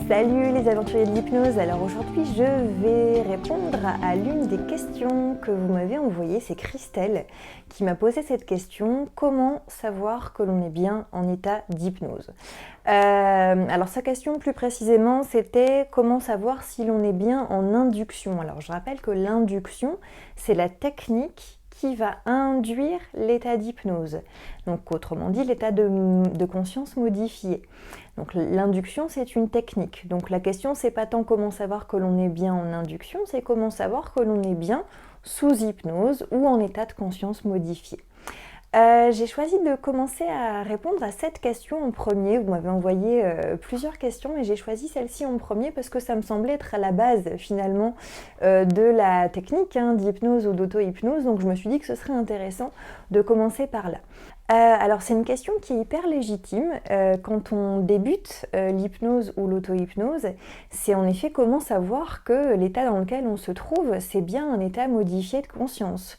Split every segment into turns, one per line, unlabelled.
Salut les aventuriers de l'hypnose, alors aujourd'hui je vais répondre à l'une des questions que vous m'avez envoyées, c'est Christelle qui m'a posé cette question, comment savoir que l'on est bien en état d'hypnose alors sa question plus précisément c'était comment savoir si l'on est bien en induction. Alors je rappelle que l'induction c'est la technique qui va induire l'état d'hypnose, donc autrement dit l'état de conscience modifié. Donc l'induction c'est une technique, donc la question c'est pas tant comment savoir que l'on est bien en induction, c'est comment savoir que l'on est bien sous hypnose ou en état de conscience modifié. J'ai choisi de commencer à répondre à cette question en premier. Vous m'avez envoyé plusieurs questions mais j'ai choisi celle-ci en premier parce que ça me semblait être à la base finalement de la technique d'hypnose ou d'auto-hypnose, donc je me suis dit que ce serait intéressant de commencer par là. Alors c'est une question qui est hyper légitime quand on débute l'hypnose ou l'auto-hypnose, c'est en effet comment savoir que l'état dans lequel on se trouve c'est bien un état modifié de conscience.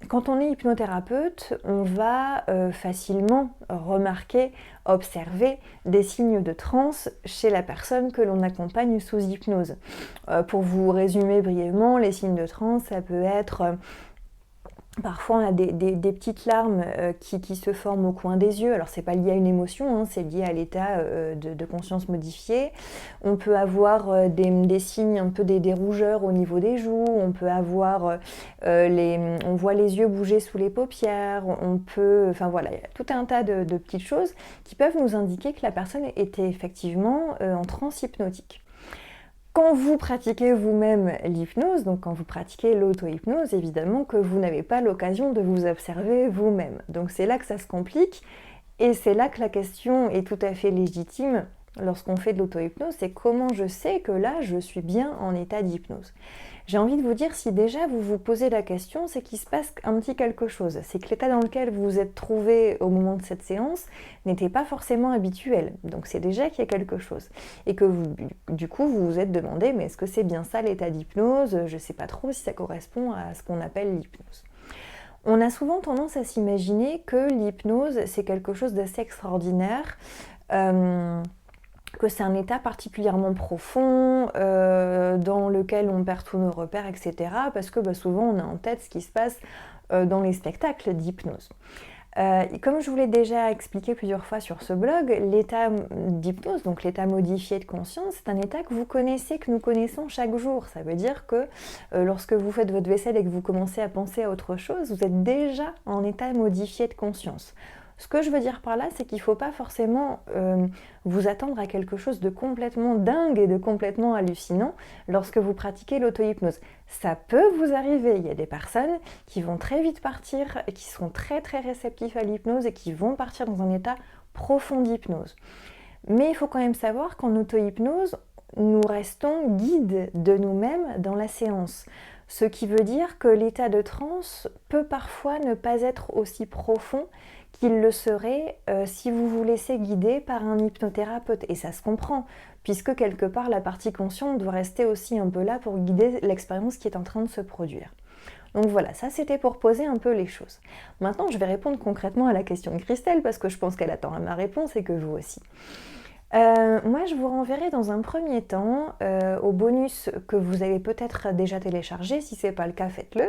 Quand on est hypnothérapeute, on va facilement remarquer, observer des signes de transe chez la personne que l'on accompagne sous hypnose. Pour vous résumer brièvement, les signes de transe, ça peut être... Parfois on a des petites larmes qui se forment au coin des yeux, alors c'est pas lié à une émotion, c'est lié à l'état de conscience modifié. On peut avoir des signes, un peu des rougeurs au niveau des joues, on peut avoir on voit les yeux bouger sous les paupières, enfin voilà, il y a tout un tas de petites choses qui peuvent nous indiquer que la personne était effectivement en transe hypnotique. Quand vous pratiquez vous-même l'hypnose, donc quand vous pratiquez l'auto-hypnose, évidemment que vous n'avez pas l'occasion de vous observer vous-même. Donc c'est là que ça se complique et c'est là que la question est tout à fait légitime lorsqu'on fait de l'auto-hypnose, c'est comment je sais que là je suis bien en état d'hypnose. J'ai envie de vous dire, si déjà vous vous posez la question, c'est qu'il se passe un petit quelque chose. C'est que l'état dans lequel vous vous êtes trouvé au moment de cette séance n'était pas forcément habituel. Donc c'est déjà qu'il y a quelque chose. Et que vous, du coup, vous vous êtes demandé, mais est-ce que c'est bien ça l'état d'hypnose ? Je ne sais pas trop si ça correspond à ce qu'on appelle l'hypnose. On a souvent tendance à s'imaginer que l'hypnose, c'est quelque chose d'assez extraordinaire. Que c'est un état particulièrement profond, dans lequel on perd tous nos repères, etc. Parce que souvent on a en tête ce qui se passe dans les spectacles d'hypnose. Comme je vous l'ai déjà expliqué plusieurs fois sur ce blog, l'état d'hypnose, donc l'état modifié de conscience, c'est un état que vous connaissez, que nous connaissons chaque jour. Ça veut dire que lorsque vous faites votre vaisselle et que vous commencez à penser à autre chose, vous êtes déjà en état modifié de conscience. Ce que je veux dire par là, c'est qu'il ne faut pas forcément vous attendre à quelque chose de complètement dingue et de complètement hallucinant lorsque vous pratiquez l'auto-hypnose. Ça peut vous arriver, il y a des personnes qui vont très vite partir, et qui sont très très réceptifs à l'hypnose et qui vont partir dans un état profond d'hypnose. Mais il faut quand même savoir qu'en auto-hypnose, nous restons guides de nous-mêmes dans la séance. Ce qui veut dire que l'état de transe peut parfois ne pas être aussi profond qu'il le serait si vous vous laissez guider par un hypnothérapeute. Et ça se comprend, puisque quelque part la partie consciente doit rester aussi un peu là pour guider l'expérience qui est en train de se produire. Donc voilà, ça c'était pour poser un peu les choses. Maintenant je vais répondre concrètement à la question de Christelle, parce que je pense qu'elle attend ma réponse et que vous aussi. Moi je vous renverrai dans un premier temps au bonus que vous avez peut-être déjà téléchargé, si ce n'est pas le cas faites-le,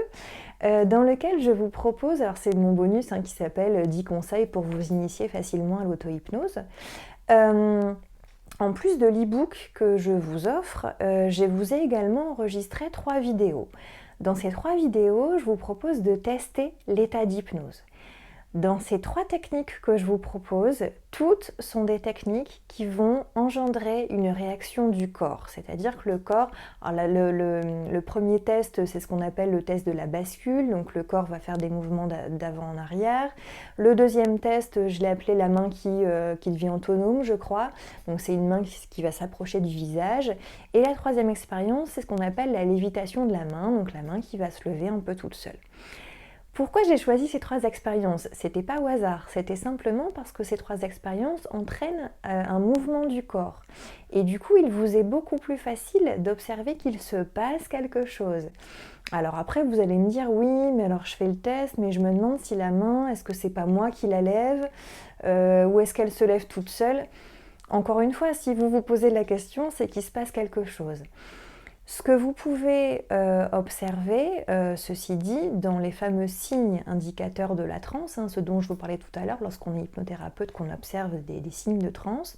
dans lequel je vous propose, alors c'est mon bonus qui s'appelle 10 conseils pour vous initier facilement à l'auto-hypnose. En plus de l'e-book que je vous offre, je vous ai également enregistré 3 vidéos. Dans ces 3 vidéos, je vous propose de tester l'état d'hypnose. Dans ces 3 techniques que je vous propose, toutes sont des techniques qui vont engendrer une réaction du corps. C'est-à-dire que le corps, alors là, le premier test, c'est ce qu'on appelle le test de la bascule, donc le corps va faire des mouvements d'avant en arrière. Le deuxième test, je l'ai appelé la main qui devient autonome, je crois. Donc c'est une main qui va s'approcher du visage. Et la troisième expérience, c'est ce qu'on appelle la lévitation de la main, donc la main qui va se lever un peu toute seule. Pourquoi j'ai choisi ces 3 expériences ? C'était pas au hasard, c'était simplement parce que ces 3 expériences entraînent un mouvement du corps. Et du coup, il vous est beaucoup plus facile d'observer qu'il se passe quelque chose. Alors après, vous allez me dire, oui, mais alors je fais le test, mais je me demande si la main, est-ce que c'est pas moi qui la lève ou est-ce qu'elle se lève toute seule ? Encore une fois, si vous vous posez la question, c'est qu'il se passe quelque chose. Ce que vous pouvez observer, ceci dit, dans les fameux signes indicateurs de la transe, ce dont je vous parlais tout à l'heure, lorsqu'on est hypnothérapeute, qu'on observe des signes de transe,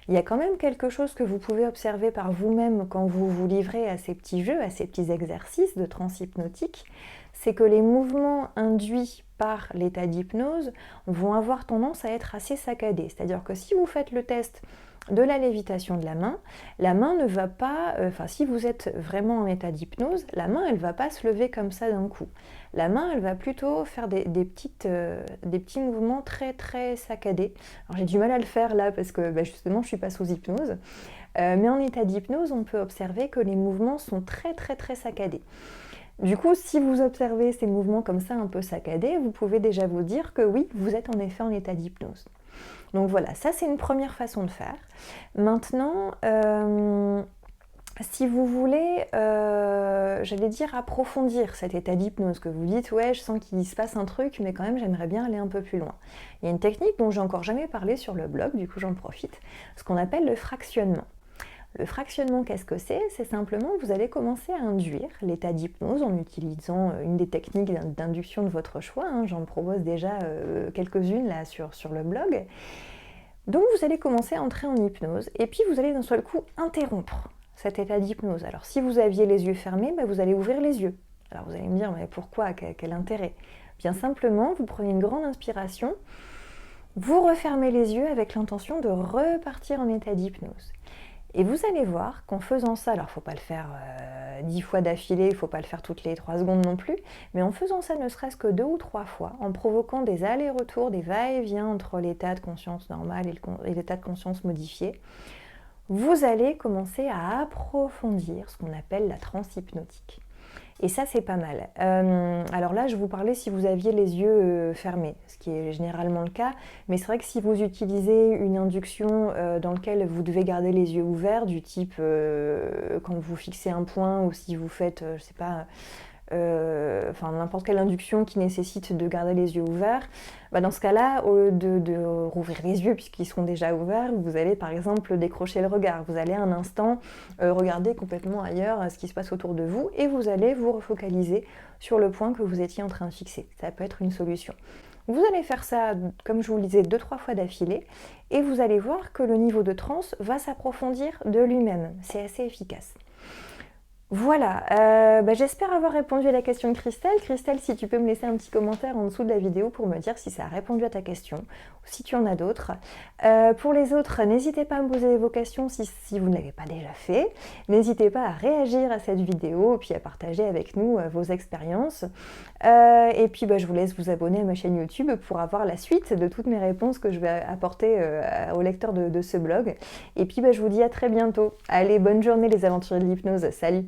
il y a quand même quelque chose que vous pouvez observer par vous-même quand vous vous livrez à ces petits jeux, à ces petits exercices de transe hypnotique, c'est que les mouvements induits par l'état d'hypnose vont avoir tendance à être assez saccadés. C'est-à-dire que si vous faites le test de la lévitation de la main ne va pas, si vous êtes vraiment en état d'hypnose, la main elle va pas se lever comme ça d'un coup. La main elle va plutôt faire des petits mouvements très très saccadés. Alors j'ai du mal à le faire là parce que justement je suis pas sous hypnose, mais en état d'hypnose on peut observer que les mouvements sont très très très saccadés. Du coup, si vous observez ces mouvements comme ça un peu saccadés, vous pouvez déjà vous dire que oui, vous êtes en effet en état d'hypnose. Donc voilà, ça c'est une première façon de faire. Maintenant, si vous voulez, j'allais dire approfondir cet état d'hypnose, que vous dites ouais je sens qu'il se passe un truc mais quand même j'aimerais bien aller un peu plus loin. Il y a une technique dont j'ai encore jamais parlé sur le blog, du coup j'en profite, ce qu'on appelle le fractionnement. Le fractionnement, qu'est-ce que c'est? C'est simplement que vous allez commencer à induire l'état d'hypnose en utilisant une des techniques d'induction de votre choix. J'en propose déjà quelques-unes là sur le blog. Donc vous allez commencer à entrer en hypnose et puis vous allez d'un seul coup interrompre cet état d'hypnose. Alors si vous aviez les yeux fermés, vous allez ouvrir les yeux. Alors vous allez me dire, mais pourquoi? Quel intérêt? Bien simplement, vous prenez une grande inspiration, vous refermez les yeux avec l'intention de repartir en état d'hypnose. Et vous allez voir qu'en faisant ça, alors il ne faut pas le faire 10 fois d'affilée, il ne faut pas le faire toutes les 3 secondes non plus, mais en faisant ça ne serait-ce que 2 ou 3 fois, en provoquant des allers-retours, des va-et-vient entre l'état de conscience normal et l'état de conscience modifié, vous allez commencer à approfondir ce qu'on appelle la transe hypnotique. Et ça, c'est pas mal. Alors là, je vous parlais si vous aviez les yeux fermés, ce qui est généralement le cas. Mais c'est vrai que si vous utilisez une induction dans laquelle vous devez garder les yeux ouverts, du type quand vous fixez un point ou si vous faites, je sais pas, n'importe quelle induction qui nécessite de garder les yeux ouverts, dans ce cas-là, au lieu de rouvrir les yeux puisqu'ils seront déjà ouverts, vous allez par exemple décrocher le regard. Vous allez un instant regarder complètement ailleurs ce qui se passe autour de vous et vous allez vous refocaliser sur le point que vous étiez en train de fixer. Ça peut être une solution. Vous allez faire ça, comme je vous le disais, 2-3 fois d'affilée et vous allez voir que le niveau de transe va s'approfondir de lui-même. C'est assez efficace. Voilà, j'espère avoir répondu à la question de Christelle. Christelle, si tu peux me laisser un petit commentaire en dessous de la vidéo pour me dire si ça a répondu à ta question ou si tu en as d'autres. Pour les autres, n'hésitez pas à me poser vos questions si vous ne l'avez pas déjà fait. N'hésitez pas à réagir à cette vidéo et puis à partager avec nous vos expériences. Et puis je vous laisse vous abonner à ma chaîne YouTube pour avoir la suite de toutes mes réponses que je vais apporter aux lecteurs de ce blog. Et puis je vous dis à très bientôt. Allez, bonne journée les aventuriers de l'hypnose. Salut!